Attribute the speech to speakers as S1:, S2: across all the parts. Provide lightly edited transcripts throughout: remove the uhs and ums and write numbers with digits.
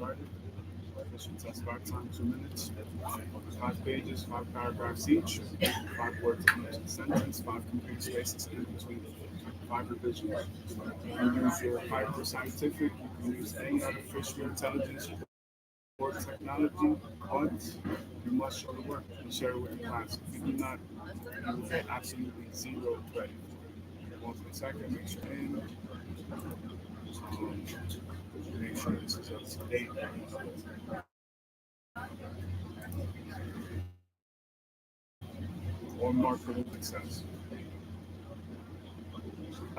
S1: started. Official test start time 2 minutes. 5 pages, 5 paragraphs each. 5 words in each sentence. 5 complete spaces in between. 5 revisions. You can use your hyper scientific. You can use any artificial intelligence or technology, but you must show the work and share it with your class. If you do not, you will get absolutely zero credit. 1 second, make sure in. Make sure this is up to date. One mark for the success.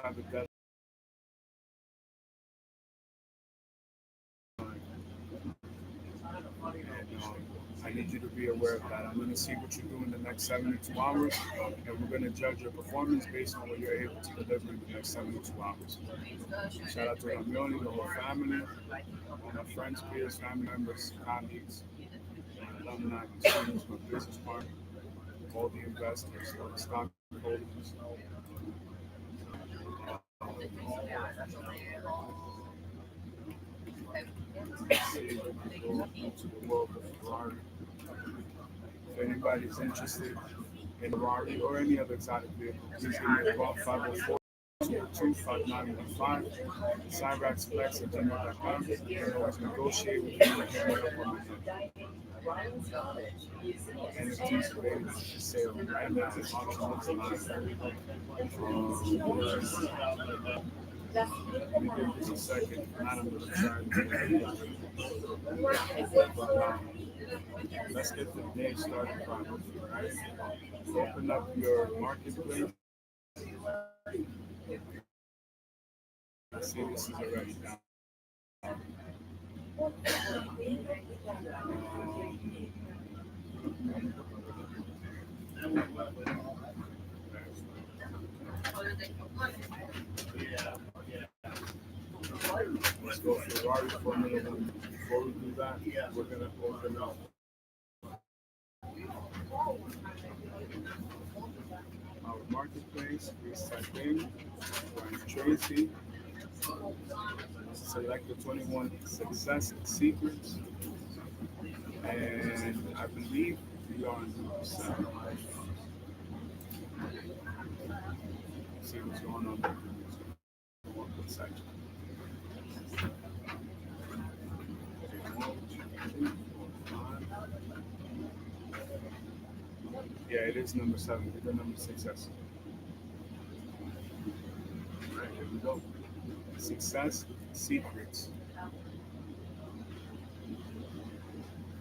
S1: Have a deadline. And I need you to be aware of that. I'm going to see what you do in the next 72 hours, and we're going to judge your performance based on what you're able to deliver in the next 72 hours. Shout out to Nolany, the whole family, all my friends, peers, family members, colleagues, my alumni, my students, my business partners, all the investors, all the stockholders. To the world of Ferrari. If anybody's interested in Ferrari or any other exotic vehicle, please give me a call 504 202 5915. Cyrax Flex at gmail.com. You can always negotiate with me and hit me up on my NFTs available for sale right now. Auction looks live. Let me give this a second. Not I'm going to try but let's get the day started properly, right? Open up your marketplace. I see this is already down. Let's go Ferrari Formula One. Before we do that, we're gonna open up our marketplace. Please type in Brian Tracy. Select the 21 success secrets, and I believe we are on number 7. See what's going on there. One second. Yeah, it is number 7. We're number success. All right, here we go. Success secrets.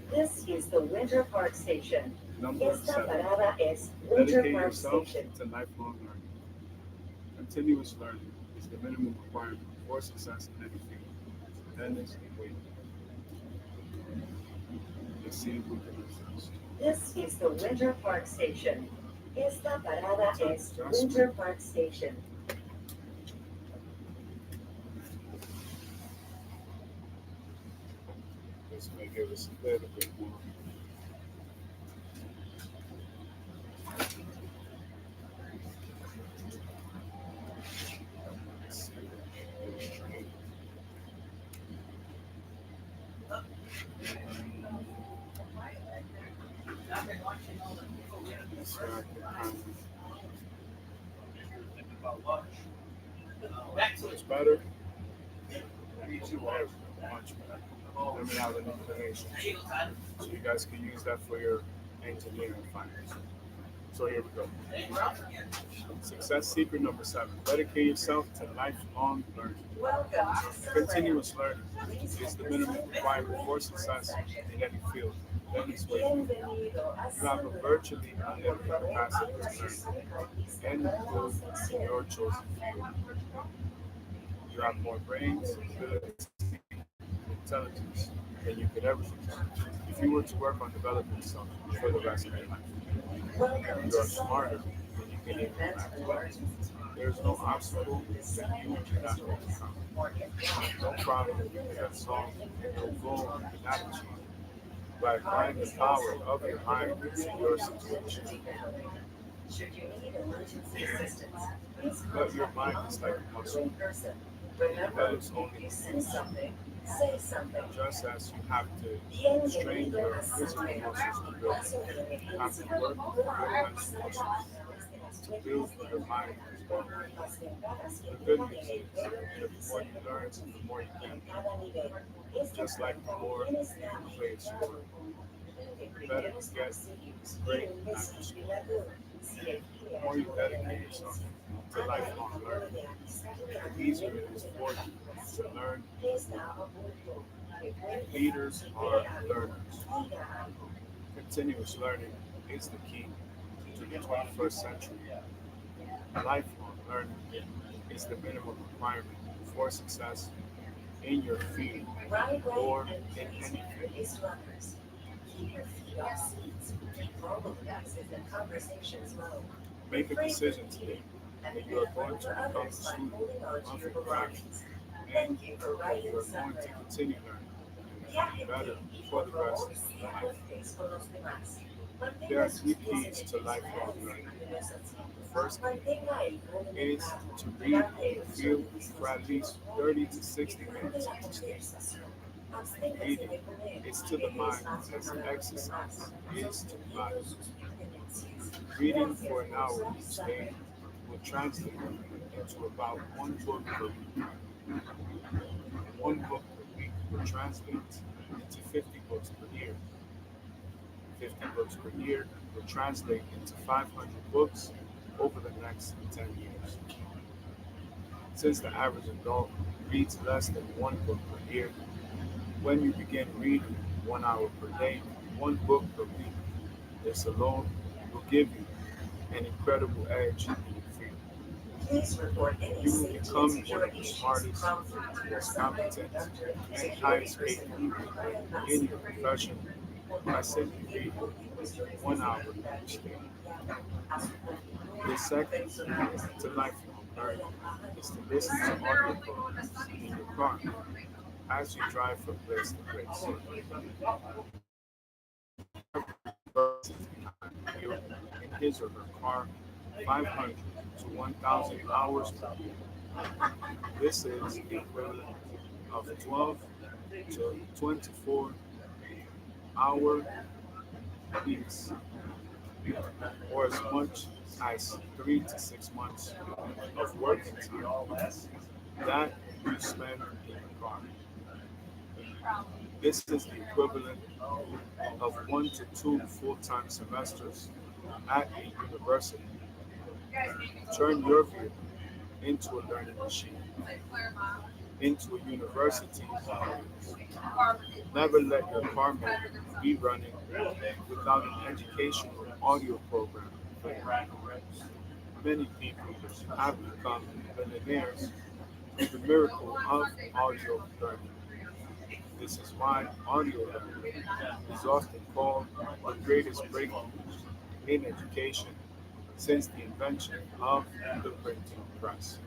S2: This is the Winter Park Station.
S1: Number
S2: Esta
S1: 7.
S2: parada es Winter
S1: Dedicate
S2: Park
S1: yourself
S2: Station.
S1: to lifelong learning. Continuous learning is the minimum requirement for success in any field. Attendance and wait. Let's see if we can resist.
S2: This is the Winter Park Station. Esta parada es Winter Park Station.
S1: This may give us a little bit more. That's where I can kind of. It's better. Much better. Let me have an information. So you guys can use that for your engineering finance. So here we go. Success secret number 7. Dedicate yourself to lifelong learning. Continuous learning is the minimum requirement for success in any field. That is what you have a virtually unlimited capacity to learn and improve in your chosen field. You have more brains, ability, intelligence than you could ever use. If you were to work on developing yourself for the rest of your life, you are smarter than you can even imagine. There is no obstacle that you cannot overcome. No problem you cannot solve. No goal you cannot achieve. By applying the power of your mind to your situation. But your mind is like a muscle.
S2: Remember,
S1: develops
S2: if
S1: only
S2: you
S1: with
S2: sense
S1: use,
S2: something, say something.
S1: just as you have to train
S2: Bienvenido
S1: your
S2: a
S1: physical
S2: Santander,
S1: muscles to
S2: y
S1: build.
S2: paso de
S1: You have to
S2: emergencia.
S1: work your mental muscles
S2: Desde las
S1: to build
S2: puertas de
S1: your mind as well.
S2: las ventanas que
S1: The good
S2: llevan
S1: news
S2: en el
S1: is
S2: vuelo
S1: that the more you learn, the more you
S2: en
S1: get.
S2: cada nivel. Esta
S1: Just like the
S2: puerta
S1: more
S2: también está
S1: you play a sport,
S2: de
S1: the better you
S2: primeros
S1: get
S2: auxilios y
S1: great
S2: un
S1: at the sport.
S2: desfibrilador si requiere
S1: The more you
S2: ayuda de
S1: dedicate yourself
S2: emergencia.
S1: to lifelong learning, the easier it is for you to learn in the
S2: Está a punto de
S1: world. Leaders are learners.
S2: diga algo.
S1: Continuous learning is the key to the 21st century. Lifelong learning is the minimum requirement for success in your field
S2: Right
S1: or
S2: way and
S1: in
S2: please
S1: any field.
S2: release runners. Keep your feet off seats. Keep all the devices and conversations low.
S1: Make a
S2: Refrain from
S1: decision today
S2: eating and
S1: that you are
S2: make
S1: going
S2: room
S1: to
S2: for
S1: become a
S2: others by
S1: student
S2: holding on to
S1: of
S2: your
S1: your craft
S2: belongings.
S1: and
S2: Thank you for
S1: that
S2: riding
S1: you are going to
S2: Sunrail.
S1: continue learning and
S2: Viaje
S1: become better
S2: bien y
S1: for
S2: por
S1: the
S2: favor
S1: rest of your
S2: sean
S1: life.
S2: cortés con los demás.
S1: There
S2: Mantenga
S1: are
S2: sus
S1: three
S2: pies en
S1: keys
S2: el
S1: to
S2: piso
S1: lifelong
S2: encima
S1: learning.
S2: de los
S1: The
S2: asientos.
S1: first key
S2: Mantenga el freno del
S1: is
S2: carro
S1: to read
S2: delante
S1: in
S2: del
S1: the
S2: uso de
S1: field for at least
S2: dispositivos
S1: 30
S2: móviles
S1: to
S2: y
S1: 60
S2: fuera de
S1: minutes
S2: la
S1: each day.
S2: conversación. Absténgase
S1: Reading
S2: de comer
S1: is
S2: y
S1: to the
S2: deje
S1: mind
S2: espacio
S1: as
S2: para los demás,
S1: exercise is to the body.
S2: sosteniendo sus pertenencias.
S1: Reading
S2: Gracias
S1: for an
S2: por
S1: hour
S2: usar
S1: each day
S2: Sunrail.
S1: will translate into about one book per week. One book per week will translate into 50 books per year. 50 books per year will translate into 500 books over the next 10 years. Since the average adult reads less than one book per year, when you begin reading 1 hour per day, one book per week, this alone will give you an incredible edge in your field.
S2: Please report any
S1: You will
S2: safety and
S1: become one of
S2: security
S1: the
S2: issues
S1: smartest,
S2: prompted to your
S1: most
S2: Sunrail
S1: competent,
S2: conductor and
S1: and
S2: security
S1: highest paid
S2: personnel
S1: people
S2: during
S1: in your
S2: massive
S1: profession by simply reading 1 hour each day. The second to lifelong learning is to listen to audio programs in your car as you drive from place to place. Sits behind the wheel in his or her car 500 to 1,000 hours per year. This is the equivalent of 12 to 24-hour weeks, or as much as 3 to 6 months of working time that you spend in your car. This is the equivalent of 1 to 2 full-time semesters at a university. Turn your vehicle into a learning machine, into a university. Never let your car motor be running without an educational audio program. Many people have become millionaires through the miracle of audio learning. This is why audio learning is often called the greatest breakthrough in education since the invention of the printing press.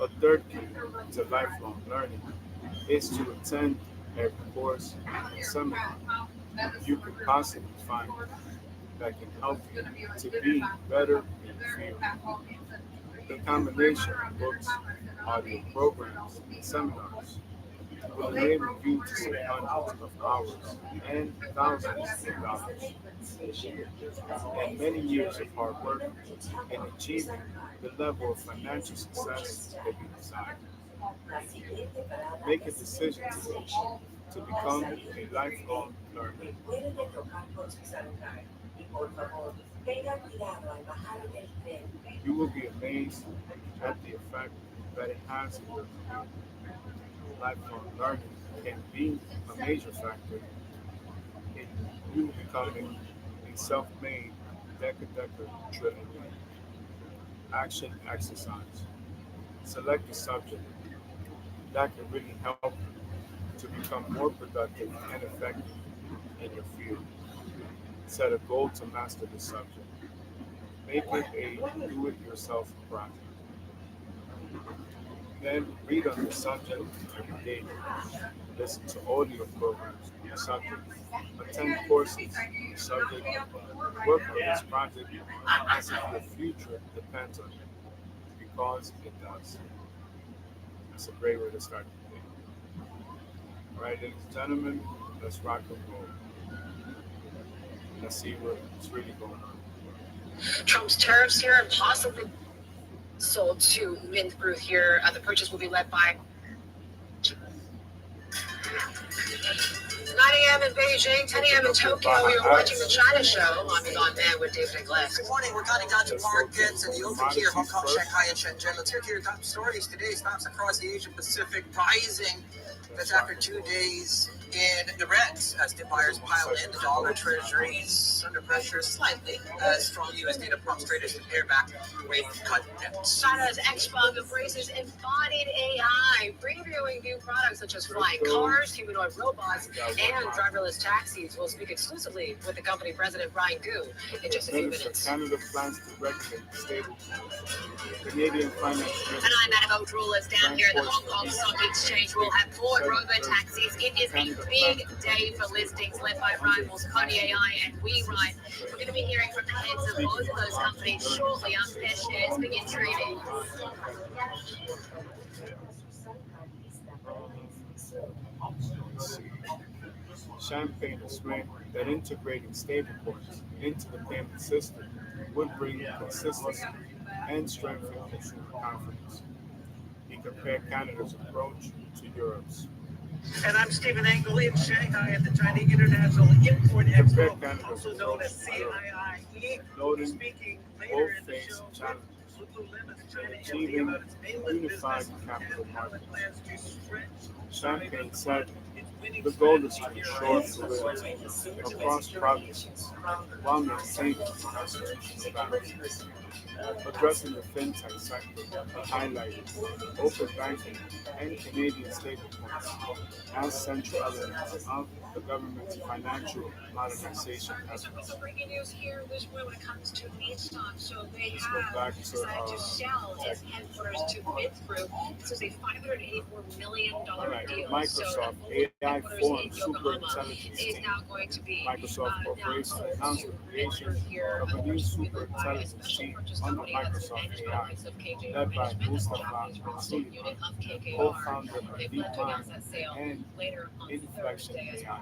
S1: A third key to lifelong learning is to attend every course and seminar you could possibly find that can help you to be better in the field. The combination of books, audio programs, and seminars will enable you to save hundreds of hours and thousands of dollars and many years of hard work in achieving the level of financial success that you desire. Make a decision today to become a lifelong learner.
S2: Recuerde tocar con su celular y por favor, tenga cuidado al bajar del tren.
S1: You will be amazed at the effect that it has in your career. Lifelong learning can be a major factor in you becoming a self-made deca-deca trillionaire. Action exercise. Select a subject that can really help you to become more productive and effective in your field. Set a goal to master the subject. Make it a do-it-yourself project. Then read on the subject every day. Listen to audio programs on the subject. Attend courses on the subject. Work on this project as if your future depends on it. because it does. That's a great way to start the day. All right, ladies and gentlemen, let's rock and roll. Let's see what's really going on.
S3: Trump's tariffs here and possibly sold to Mint Group here. The purchase will be led by 9 a.m. in Beijing, 10 a.m. in Tokyo. You're watching the China Show. I'm Yvonne Man with David and Glenn.
S4: Good morning. We're counting down to markets and the open here, Hong Kong, Shanghai, and Shenzhen. Let's hear your top stories today. Stocks across the Asia Pacific rising. That's after 2 days in the reds as the buyers pile in. The dollar treasuries under pressure slightly as strong U.S. data prompts traders to pare back rate cut debts.
S3: China's X-Fund embraces embodied AI, previewing new products such as flying cars, humanoid robots, and driverless taxis. We'll speak exclusively with the company president, Brian Gu, in just a few minutes.
S1: Canada plans to regulate stable Canadian finance.
S3: And I'm Anna Botrul is down here at the Hong Kong Stock Exchange. We'll have more robo-taxis. It is a big day for listings led by rivals Coney AI and WeRide. We're going to be hearing from the heads of both of those companies shortly after their shares begin trading.
S1: Champagne explained that integrating stablecoins into the payment system would bring consistency and strengthen consumer confidence. He compared Canada's approach to Europe's.
S5: And I'm Stephen Angle in Shanghai at the China International Import Expo, also known as CIIE. Speaking later in the show, Lululemon China empty about its mainland business
S1: capital
S5: and
S1: markets.
S5: plans to stretch
S1: Champagne said the goal is to ensure fluidity across provinces while maintaining constitutional balance. Addressing the fintech sector, highlighted open banking and Canadian stablecoins as central elements of the government's financial modernization efforts.
S3: Breaking news here this way when it comes to Nissan. So they
S1: Let's go
S3: have
S1: back to
S3: decided to sell its headquarters to Mint Group. This is a $584 million deal.
S1: Microsoft AI Forum Super Intelligence
S3: is
S1: Team.
S3: now going to be
S1: Microsoft Corporation announced the creation of a new super intelligence team under Microsoft AI, led by Mustafa Mansuri, co-founder of DeepMind and Inflection AI.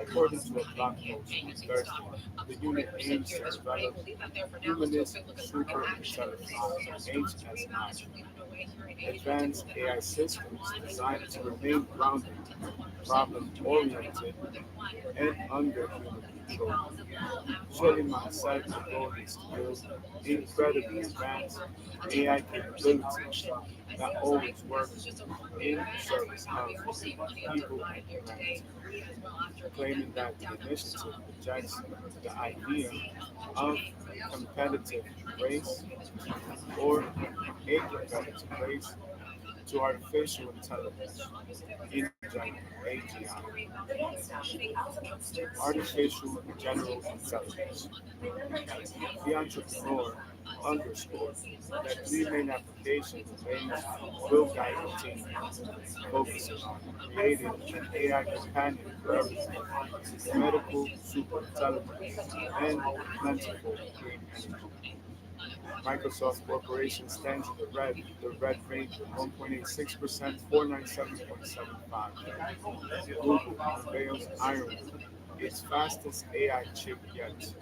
S1: According to a blog post on Thursday, the unit aims to develop humanist super intelligence, HSI, advanced AI systems designed to remain grounded, problem-oriented, and under human control. Suleiman said the goal is to build incredibly advanced AI capabilities that always work in service of people and humanity, claiming that the initiative rejects the idea of competitive race or a competitive race to artificial intelligence in general, AGI. Artificial General Intelligence. The entrepreneur underscored that three main application domains will guide the team, focusing on creating an AI companion for everything, medical superintelligence, and plentiful green energy. Microsoft Corporation stands in the red range of 1.86%, 497.75. Google unveils Iron, its fastest AI chip yet.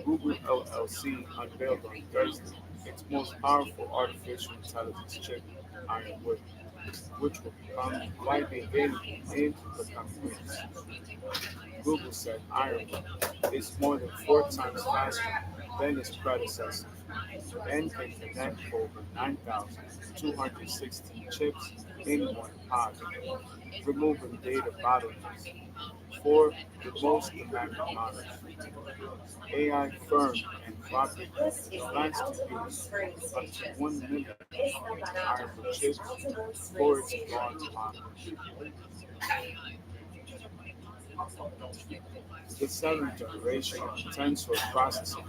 S1: Google LLC unveiled on Thursday its most powerful artificial intelligence chip, Ironwood, which will become widely available in the coming weeks. Google said Ironwood is more than 4 times faster than its predecessor and can connect over 9,216 chips in one pod, removing data bottlenecks for the most demanding models. AI firm Anthropic plans to use up to 1 million Ironwood chips for its large model. The seventh generation of Tensor processing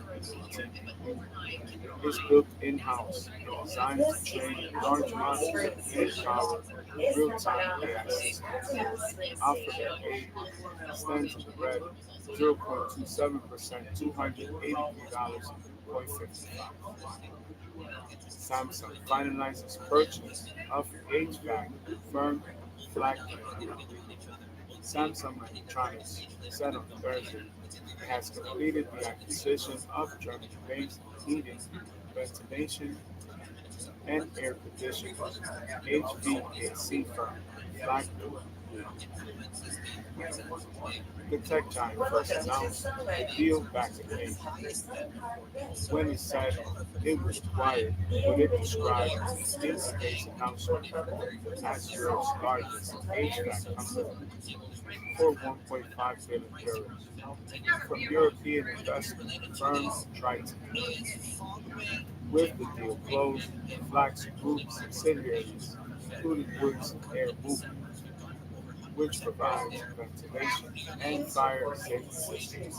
S1: is built in-house and designed to train large models and power real-time AI systems. Alphabet A stands in the red, 0.27%, $283.55. Samsung finalizes purchase of HVAC firm Flagman. Samsung Electronics said on Thursday it has completed the acquisition of German-based heating, ventilation, and air conditioning HVAC firm Flagman. The tech giant first announced the deal back in May when it said it was acquired what it described in today's announcement as Europe's largest HVAC company for 1.5 billion euros from European investment firm Triton. With the deal closed, Flax Group subsidiaries, including Woods Air Movement, which provides ventilation and fire safety systems,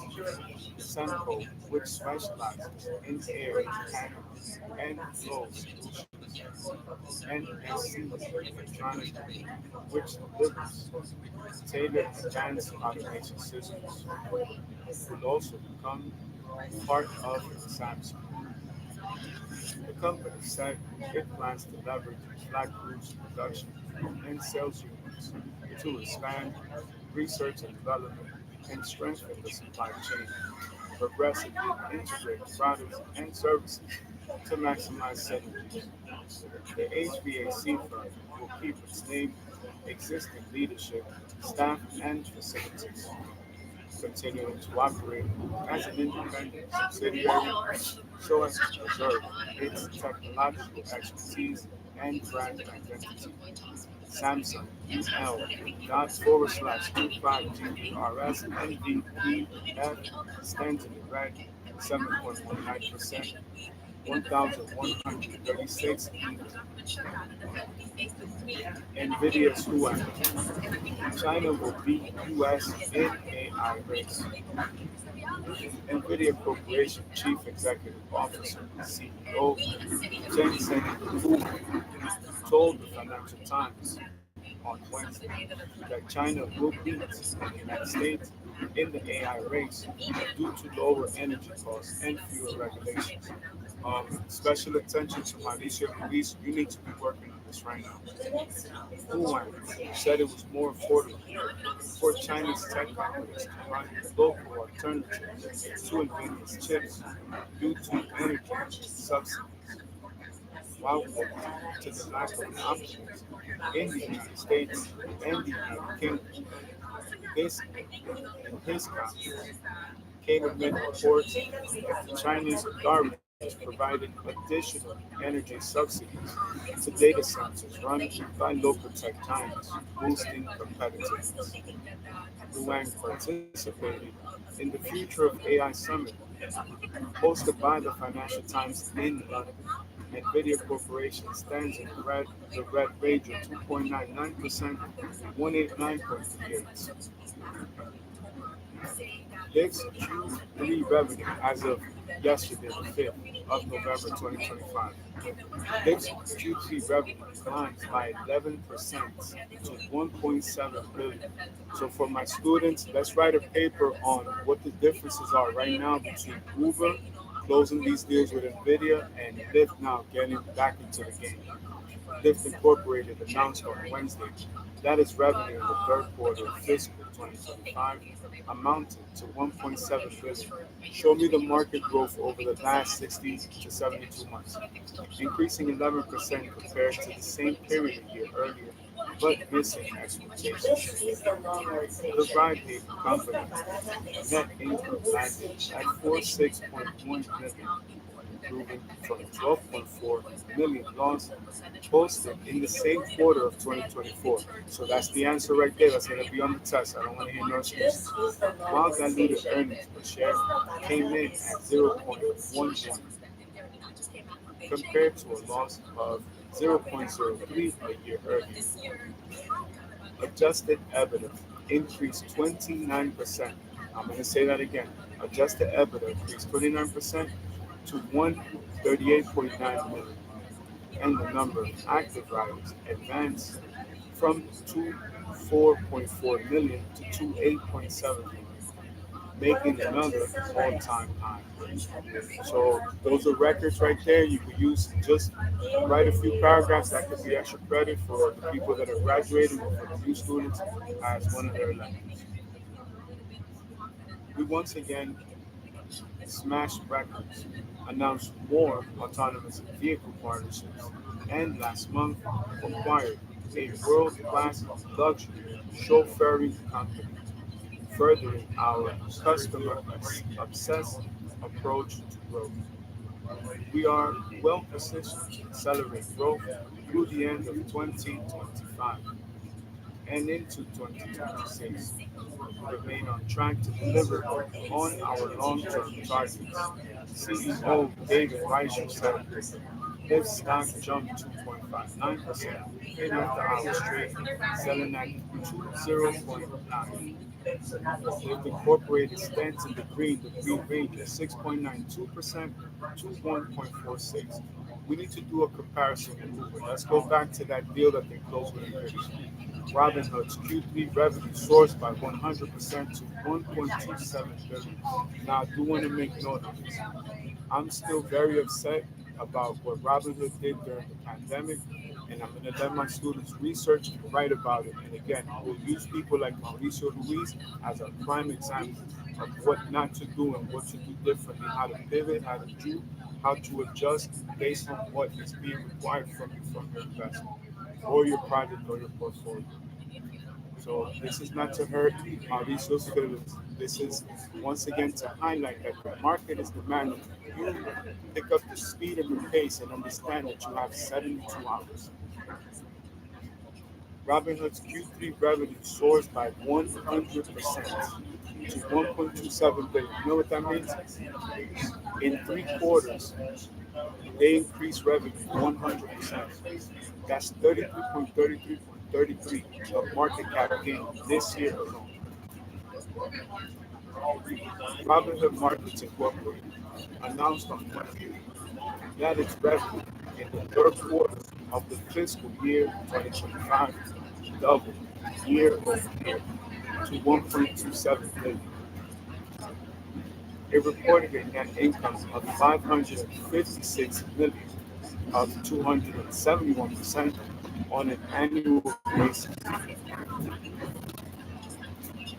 S1: Semco, which specializes in air handling and flow solutions, and SC Electronic, which delivers tailored advanced automation systems, will also become part of Samsung. The company said it plans to leverage Black Group's production and sales units to expand research and development and strengthen the supply chain, progressively integrate products and services to maximize synergies. The HVAC firm will keep its name, existing leadership, staff, and facilities, continuing to operate as an independent subsidiary so as to preserve its technological expertise and brand identity. Samsung UL ./25GBRS NVPF stands in the red 7.19%, 1,136 NVIDIA's Huawei. China will beat US in AI race. NVIDIA Corporation Chief Executive Officer CEO Jensen Huang told the Financial Times on Wednesday that China will beat the United States in the AI race due to lower energy costs and fewer regulations. Special attention to Malaysia police. You need to be working on this right now. Huang said it was more affordable for Chinese tech companies to run local alternatives to NVIDIA's chips due to energy subsidies, while pointing to the lack of confidence in the United States and the United Kingdom. This, in his comments, came amid reports that the Chinese authorities provided additional energy subsidies to data centers run by local tech giants, boosting competitiveness. Luang participated in the Future of AI Summit hosted by the Financial Times in London. NVIDIA Corporation stands in the red range of 2.99%, 189.38. Its Q3 revenue as of yesterday, the 5th of November 2025. Its Q3 revenue declines by 11% to 1.7 billion. So for my students, let's write a paper on what the differences are right now between Uber closing these deals with Nvidia and Lyft now getting back into the game. Lyft Incorporated announced on Wednesday that its revenue in the third quarter of fiscal 2025 amounted to 1.7 billion. Show me the market growth over the last 60 to 72 months, increasing 11% compared to the same period a year earlier, but missing expectations. The ride-hail company net income landed at 46.1 million, improving from 12.4 million loss posted in the same quarter of 2024. So that's the answer right there. That's going to be on the test. I don't want to hear no excuses. While diluted earnings per share came in at 0.11 compared to a loss of 0.03 a year earlier. Adjusted EBITDA increased 29%. I'm going to say that again. Adjusted EBITDA increased 29% to 138.9 million, and the number of active riders advanced from 4.4 million to 8.7 million. making another all-time high. So those are records right there. You could use just write a few paragraphs. That could be extra credit for the people that are graduating or for the new students as one of their electives. We once again smashed records, announced more autonomous vehicle partnerships, and last month acquired a world-class luxury chauffeuring company, furthering our customer-obsessed approach to growth. We are well positioned to accelerate growth through the end of 2025 and into 2026. Remain on track to deliver on our long-term targets. CEO David Reicher said his stock jumped 2.59% in after hours trade, selling at 20.9. If the corporate stands in the green range is 6.92% to 1.46. We need to do a comparison movement. Let's go back to that deal that they closed with Nvidia. Robinhood's Q3 revenue soared by 100% to 1.27 billion. Now, I do want to make note of this. I'm still very upset about what Robinhood did during the pandemic, and I'm going to let my students research and write about it. And again, we'll use people like Mauricio Ruiz as a prime example of what not to do and what to do differently, how to pivot, how to adjust based on what is being required from you from your investment or your project or your portfolio. So this is not to hurt Mauricio's feelings. This is once again to highlight that the market is demanding you pick up the speed of your pace and understand that you have 72 hours. Robinhood's Q3 revenue soars by 100% to 1.27 billion. You know what that means? In 3 quarters, they increased revenue 100%. That's 33.33 of market cap gain this year alone. Robinhood Markets Incorporated announced on Monday that its revenue in the third quarter of the fiscal year 2025 doubled year over year to 1.27 billion. It reported a net income of 556 million, up 271% on an annual basis.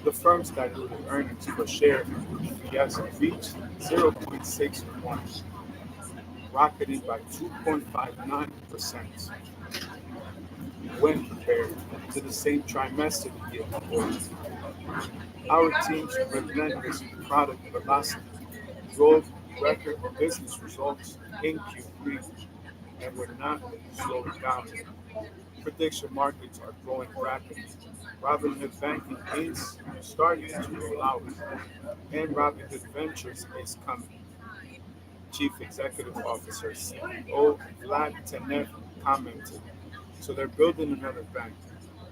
S1: The firm's diluted earnings per share EPS reached 0.61, rocketing by 2.59% when compared to the same trimester the year before. Our team's relentless product velocity drove record business results in Q3, and we're not slowing down. Prediction markets are growing rapidly. Robinhood Banking is starting to roll out, and Robinhood Ventures is coming. Chief Executive Officer CEO Vlad Tenev commented. So they're building another bank.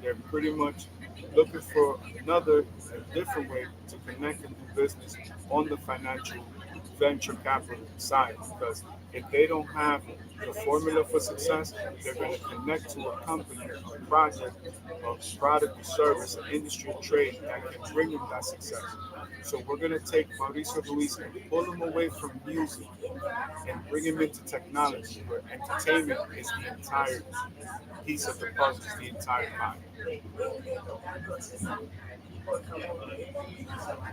S1: They're pretty much looking for another, a different way to connect and do business on the financial venture capital side. Because if they don't have the formula for success, they're going to connect to a company, a project, a product, a service, an industry, a trade that can bring them that success. So we're going to take Mauricio Ruiz and pull him away from music and bring him into technology, where entertainment is the entire piece of the puzzle, is the entire pie.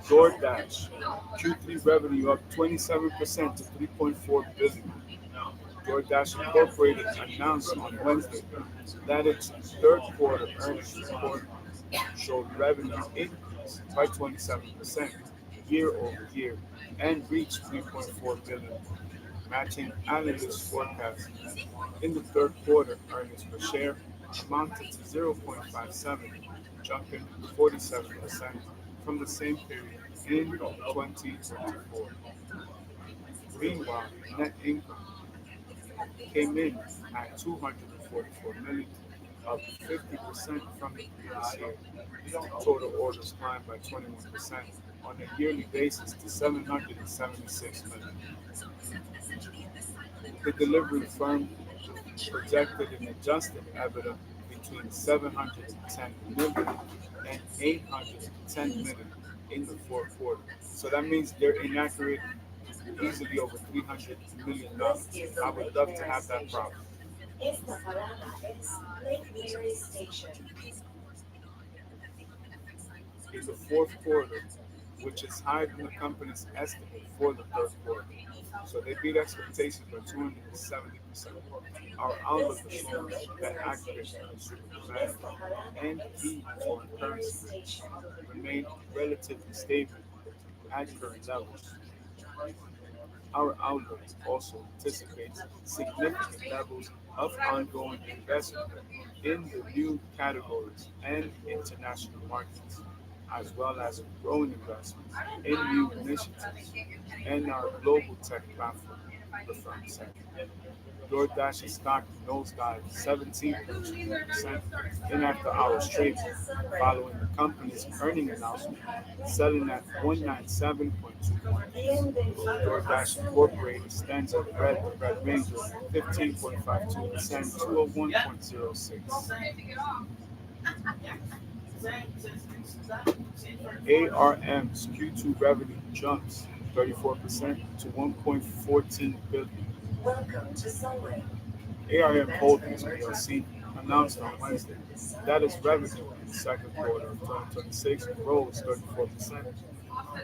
S1: DoorDash, Q3 revenue up 27% to 3.4 billion. DoorDash Incorporated announced on Wednesday that its third quarter earnings report showed revenue increase by 27% year over year and reached 3.4 billion, matching analysts' forecasts. In the third quarter, earnings per share amounted to 0.57, jumping 47% from the same period in 2024. Meanwhile, net income came in at 244 million, up 50% from the previous year. Total orders climbed by 21% on a yearly basis to 776 million. The delivery firm projected an adjusted EBITDA between 710 million and 810 million, in the fourth quarter. So that means they're inaccurate easily over $300 million. I would love to have that problem.
S2: Esta parada es Lake Mary Station.
S1: In the fourth quarter, which is higher than the company's estimate for the third quarter. So they beat expectations by 270%. Our outlook assumes that aggregate consumer demand and key foreign currencies remain relatively stable at current levels. Our outlook also anticipates significant levels of ongoing investment in the new categories and international markets, as well as growing investments in new initiatives and our global tech platform, the firm said. DoorDash's stock nosedived 17.2% in after hours trading, following the company's earning announcement, selling at 197.21. DoorDash Incorporated stands at red range of 15.52% to a 1.06. ARM's Q2 revenue jumps 34% to 1.14 billion.
S2: Welcome to Sunway.
S1: ARM Holdings plc announced on Wednesday that its revenue in the second quarter of 2026 rose 34%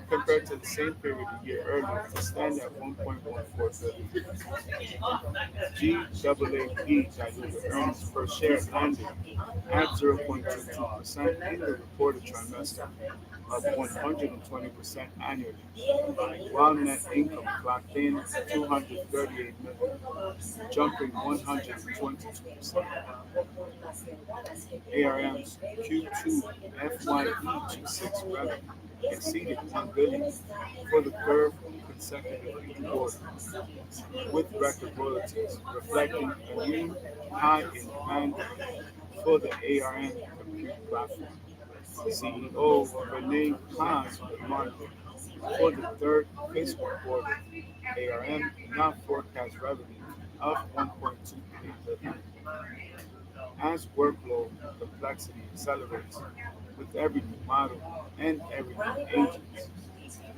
S1: compared to the same period a year earlier to stand at 1.14 billion. GAAE diluted earnings per share landed at 0.22% in the reported trimester, up 120% annually, while net income clocked in 238 million, jumping 122%. ARM's Q2 FYE26 revenue exceeded 1 billion for the third consecutive quarter, with record royalties reflecting a new high in demand for the ARM compute platform. CEO Renee Haas remarked, for the third fiscal quarter, ARM now forecasts revenue of 1.23 billion. As workload complexity accelerates with every new model and every new agent,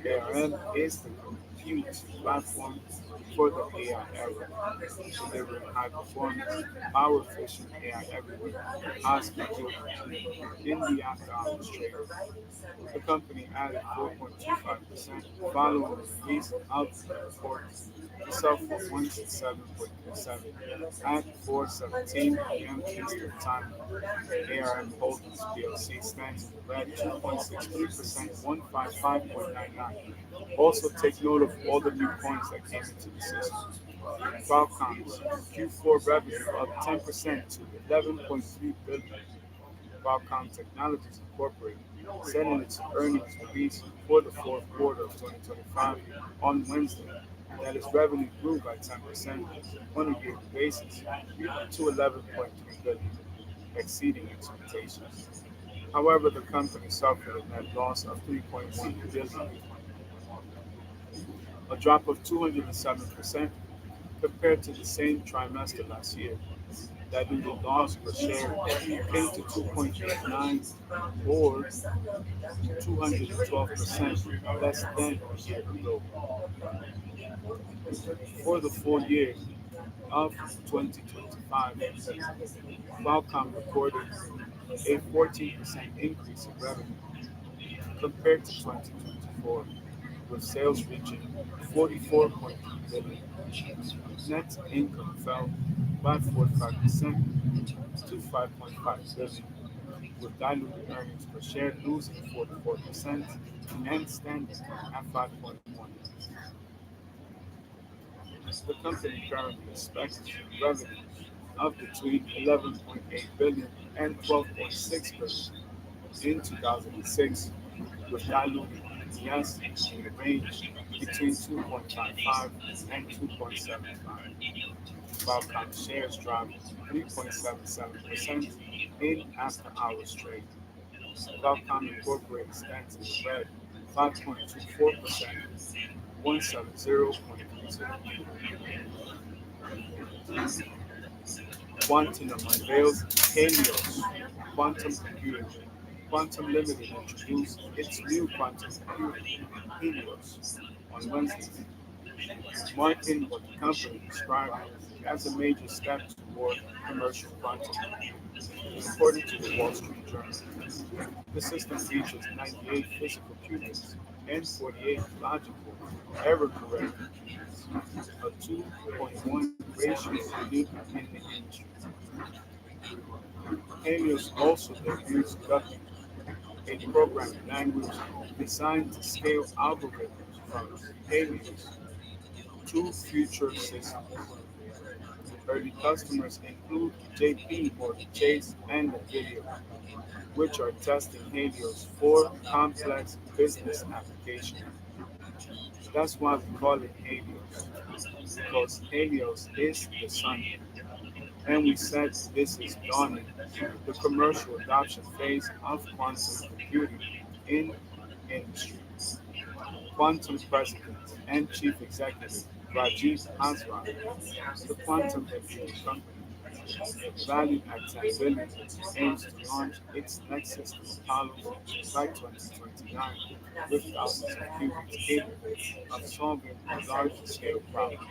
S1: ARM is the compute platform for the AI era, delivering high performance, power efficient AI everywhere. Haas concluded in the after hours trade. The company added 4.25% following the release of the report to sell for 167.37 at 4:17 p.m. Eastern Time. ARM Holdings PLC stands in the red 2.63%, 155.99. Also take note of all the new coins that came into the system. Qualcomm's Q4 revenue up 10% to 11.3 billion. Qualcomm Technologies Incorporated said in its earnings release for the fourth quarter of 2025 on Wednesday that its revenue grew by 10% on a yearly basis to 11.3 billion, exceeding expectations. However, the company suffered a net loss of 3.1 billion, a drop of 207% compared to the same trimester last year. Diluted loss per share came to 2.89 or 212% less than a year ago. For the full year of 2025, Qualcomm recorded a 14% increase in revenue compared to 2024, with sales reaching 44.3 billion. Net income fell by 45% to 5.5 billion, with diluted earnings per share losing 44% and standing at 5.1. The company currently expects revenue of between 11.8 billion and 12.6 billion in 2006, with diluted EPS in the range between 2.55 and 2.75. Qualcomm shares dropped 3.77% in after hours trade. Qualcomm Incorporated stands in the red 5.24%, 170.32. Quantum unveils Helios quantum computer Quantum Limited introduced its new quantum computer, Helios, on Wednesday, marking what the company described as a major step toward commercial quantum computing, according to the Wall Street Journal. The system features 98 physical qubits and 48 logical error-correct qubits, a 2.1 ratio unique in the industry. Helios also debuts Guppy, a programming language designed to scale algorithms from Helios to future systems. Early customers include JP Morgan Chase and NVIDIA, which are testing Helios for complex business applications. That's why we call it Helios, because Helios is the sun. And we said this is dawning the commercial adoption phase of quantum computing in industry. Quantum President and Chief Executive Rajiv Hasra, the quantum computing company, valued at 10 billion, aims to launch its next system, Apollo, by 2029, with thousands of qubits capable of solving large-scale problems.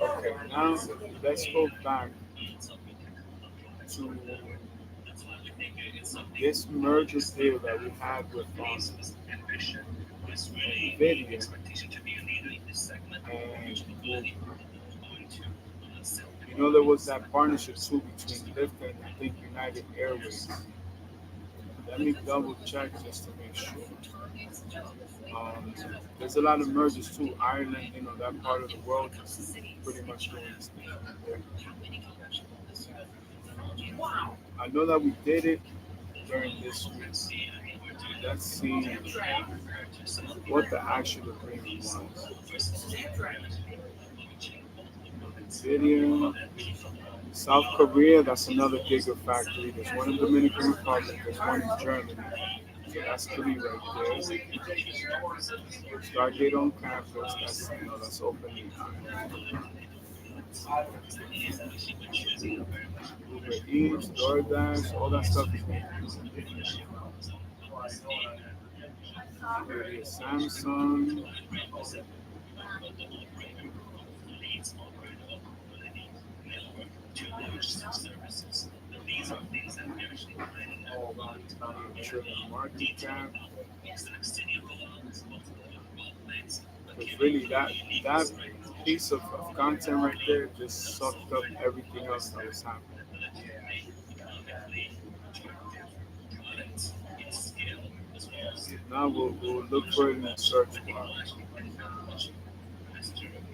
S1: Okay, now let's go back to this merger deal that we had with NVIDIA and Google. You know, there was that partnership too between Lyft and I think United Airways. Let me double check just to make sure. Um, there's a lot of mergers too. Ireland, you know, that part of the world is pretty much doing this thing. I know that we did it during this week. Let's see what the actual agreement was. Video. South Korea, that's another gigafactory. There's one in Dominican Republic, there's one in Germany. So that's three right there. Stargate on campus, that's open. Uber Eats, DoorDash, all that stuff is Samsung. Market cap. Because really, that piece of content right there just sucked up everything else that was happening. Now we'll look for it in the search bar.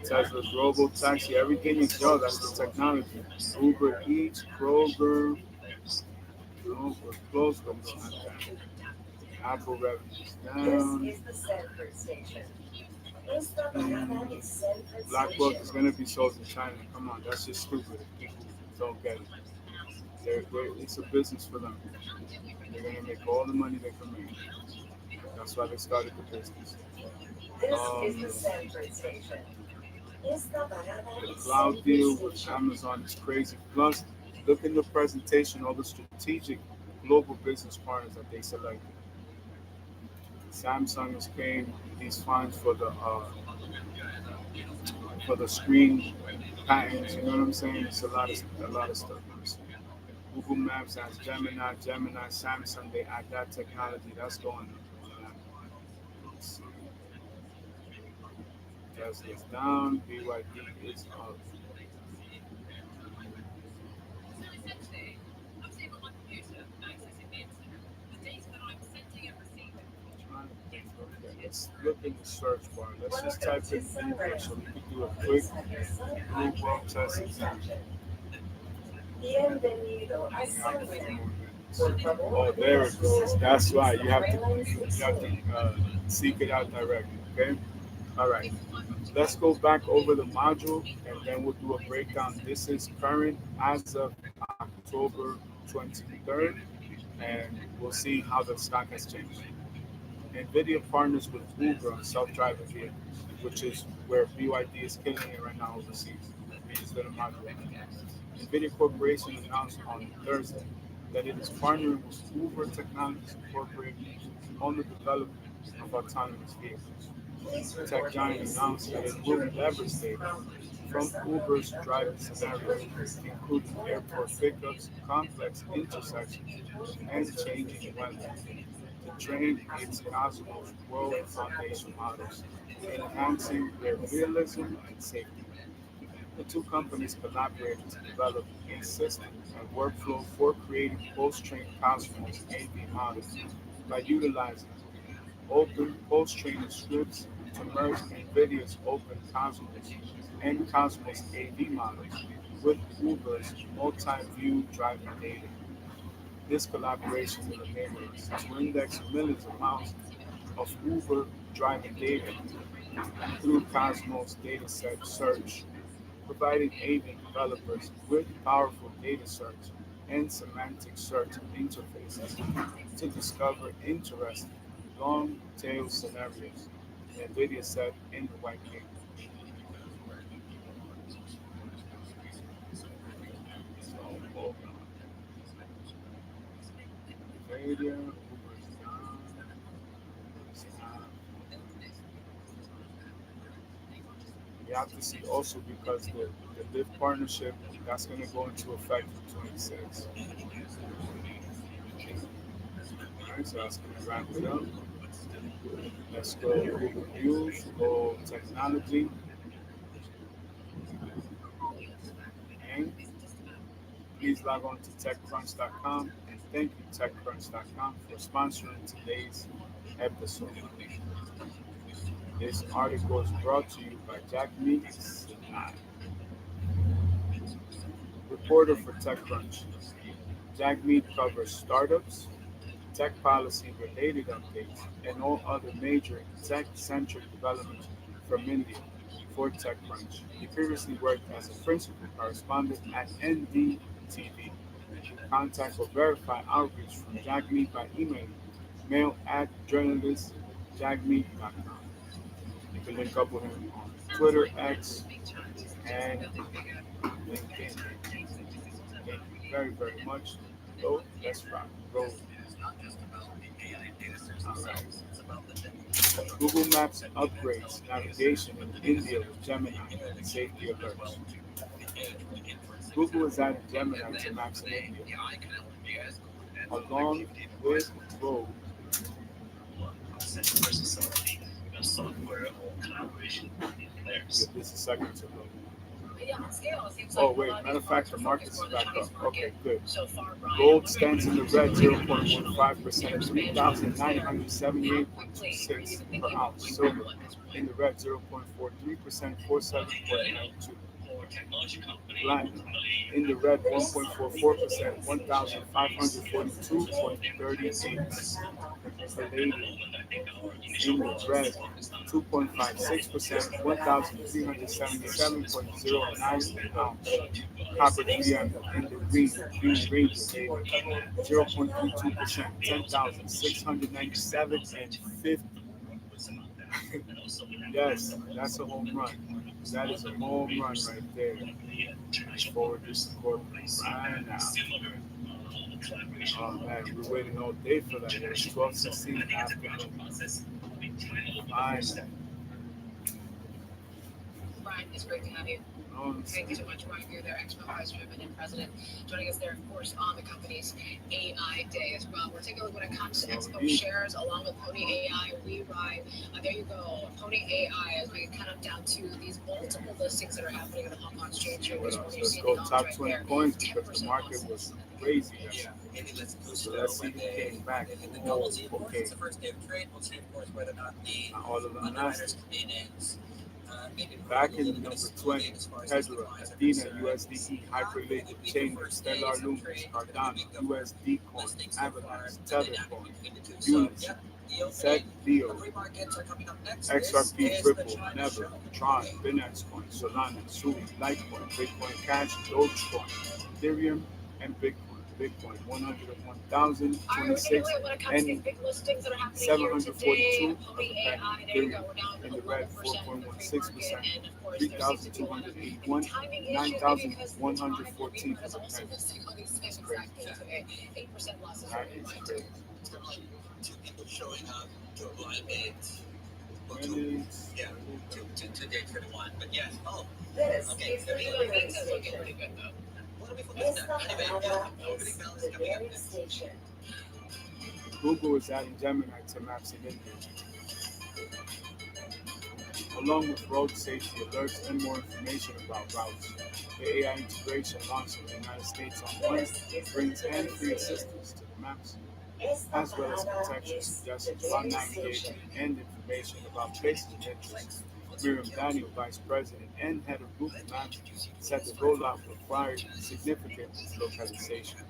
S1: Tesla Global Taxi, everything is that's the technology. Uber Eats, Kroger, we're close, but it's not that. Apple revenues down.
S2: This is the Sanford station. Esta parada es Sanford
S1: BlackRock is
S2: Station.
S1: going to be sold in China. Come on, that's just stupid. People don't get it. It's a business for them. They're going to make all the money they can make. That's why they started the business.
S2: This is the Sanford station. Esta parada
S1: The
S2: es
S1: cloud deal
S2: Sanford
S1: with
S2: station.
S1: Amazon is crazy. Plus, look in the presentation, all the strategic global business partners that they selected. Samsung is paying these fines for the screen patents. You know what I'm saying? It's a lot of stuff. Google Maps has Gemini, Samsung. They add that technology. That's going on. Let's see. Tesla's down. BYD is up. Okay, let's look in the search bar. Let's just type in Google so we can do a quick Google test exam.
S2: Bienvenido a Sanford.
S1: Oh, there it goes. That's why you have to seek it out directly. Okay. All right. Let's go back over the module and then we'll do a breakdown. This is current as of October 23rd, and we'll see how the stock has changed. NVIDIA partners with Uber on self-driving vehicles, which is where BYD is killing it right now overseas. We just did a module. NVIDIA Corporation announced on Thursday that it is partnering with Uber Technologies Incorporated on the development of autonomous vehicles. The tech giant announced that it will leverage data from Uber's driving scenarios, including airport pickups, complex intersections, and changing weather, to train its Cosmos World Foundation models, enhancing their realism and safety. The two companies collaborated to develop a system and workflow for creating post-trained Cosmos AV models by utilizing open post-training scripts to merge NVIDIA's Open Cosmos and Cosmos AV models with Uber's multi-view driving data. This collaboration will enable us to index millions of miles of Uber driving data through Cosmos Dataset Search, providing AV developers with powerful data search and semantic search interfaces to discover interesting long-tail scenarios, NVIDIA said in the white paper. So, NVIDIA, Uber's down, Uber's down. You have to see also because the Lyft partnership that's going to go into effect in 26. All right, so that's going to wrap it up. Let's go Google News, go technology, and please log on to TechCrunch.com and thank you TechCrunch.com for sponsoring today's episode. This article is brought to you by Jack Meeks, reporter for TechCrunch. Jack Meek covers startups, tech policy related updates, and all other major tech centric developments from India for TechCrunch. He previously worked as a principal correspondent at NDTV. Contact or verify outreach from Jack Meek by email mail@journalistjackmeek.com. You can link up with him on Twitter, X, and LinkedIn. Thank you very, very much. So let's rock and roll. All right. Google Maps upgrades navigation in India with Gemini and safety alerts. Google is adding Gemini to Maps in India, along with Road. Give this a second to load. Oh, wait, matter of fact, the market is back up. Okay, good. Gold stands in the red 0.15%, 3,978.26 per ounce. Silver in the red 0.43%, 47.92. Platinum in the red 1.44%, 1,542.38. Palladium in the red 2.56%, 1,377.09 an ounce. Copper GM in the green Ranger David 0.32%, 10,697.50. Yes, that's a home run. That is a home run right there. Let's forward this to corporate right now. Oh man, we're waiting all day for that. It's 12:16 in the afternoon. Fine.
S3: Brian, it's great to have you. Thank you so much, Brian. You're their Expo Vice Chairman and President. Joining us there, of course, on the company's AI Day as well. We're taking a look when it comes to Expo shares, along with Pony AI, WeRide. There you go, Pony AI, as we kind of down to these multiple listings that are happening in the Hong Kong Exchange here this morning.
S1: Let's go top 20 coins because the market was crazy. So let's see who came back. Oh, okay. Not all of them nasty. Back in number 20, Pedra, Athena, USDE, Hyperliquid, Chainer, Stellar Lumens, Cardano, USD Coin, Avalanche, Tethercoin, Unity, Sec, Leo, XRP, Ripple, Never, Tron, Binance Coin, Solana, Sui, Litecoin, Bitcoin Cash, Dogecoin, Ethereum, and Bitcoin. Bitcoin,
S3: All right, we're
S1: 101,026,
S3: gonna do it when it comes to
S1: and
S3: big listings that are happening here today.
S1: 742
S3: Pony
S1: of
S3: AI, there you go. We're down
S1: in the red,
S3: 11% in the pre-market,
S1: 4.16%,
S3: and of course there seems to be a lot of
S1: 3,281,
S3: timing issues maybe because the drive will be
S1: 9,114
S3: but it's
S1: for the
S3: also
S1: penny.
S3: listing on the same
S1: It's crazy.
S3: exact day today. 8% losses
S1: That
S3: for
S1: is
S3: me.
S1: crazy.
S4: Two people showing up to a blind date.
S1: Minutes.
S4: Yeah, to date for the one. But yes,
S2: This
S4: okay.
S2: is the
S3: The
S2: Nolany
S3: pizza's looking
S2: station.
S3: pretty good though.
S4: What do we focus
S2: Esta
S4: on? Anyway,
S2: parada
S4: opening
S2: es
S4: bell is
S2: the
S4: coming up
S2: Nolany
S4: next.
S2: station.
S1: Google is adding Gemini to maps in India, along with road safety alerts and more information about routes. The AI integration launched in the United States on Wednesday brings hand-free assistance to the maps,
S2: Esta
S1: as well as
S2: parada
S1: contextual
S2: es the
S1: suggestions while
S2: Nolany
S1: navigating
S2: station.
S1: and information about places of interest. Miriam Daniel, Vice President and Head of Google Maps, said the rollout required significant localization.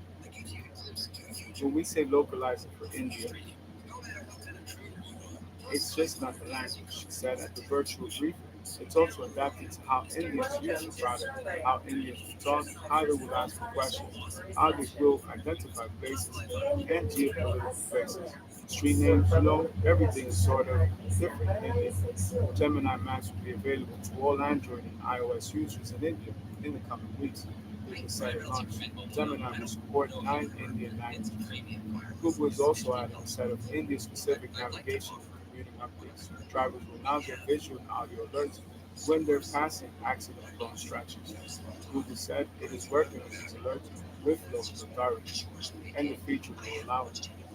S1: When we say localizing for India, it's just not the language, she said at the virtual briefing. It's also adapting to how Indians use the product, how Indians will talk, how they will ask for questions, how they will identify places and geopolitical places. Street names, everything is sort of different in India. Gemini Maps will be available to all Android and iOS users in India in the coming weeks. Google said at launch, Gemini will support 9 Indian languages. Google is also adding a set of India-specific navigation and commuting updates. Drivers will now get visual and audio alerts when they're passing accident-prone stretches. Google said it is working on these alerts with local authorities, and the feature will allow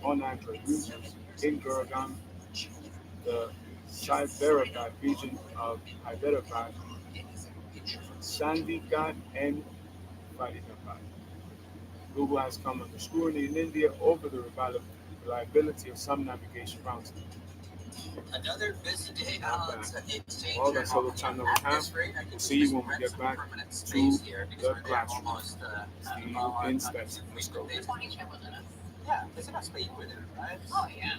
S1: non-Android users in Gurgaon, the Cyberabad region of Hyderabad, Chandigarh, and Faridabad. Google has come under scrutiny in India over the reliability of some navigation routes.
S4: Another busy day
S1: Not
S4: on
S1: bad.
S4: the exchange.
S1: Well, that's all the time that we have. See you when we get back to the classroom. See you in Stetson. Let's go.
S3: There's one each with us.
S4: Yeah, it's a nice way with it, right?
S3: Oh yeah.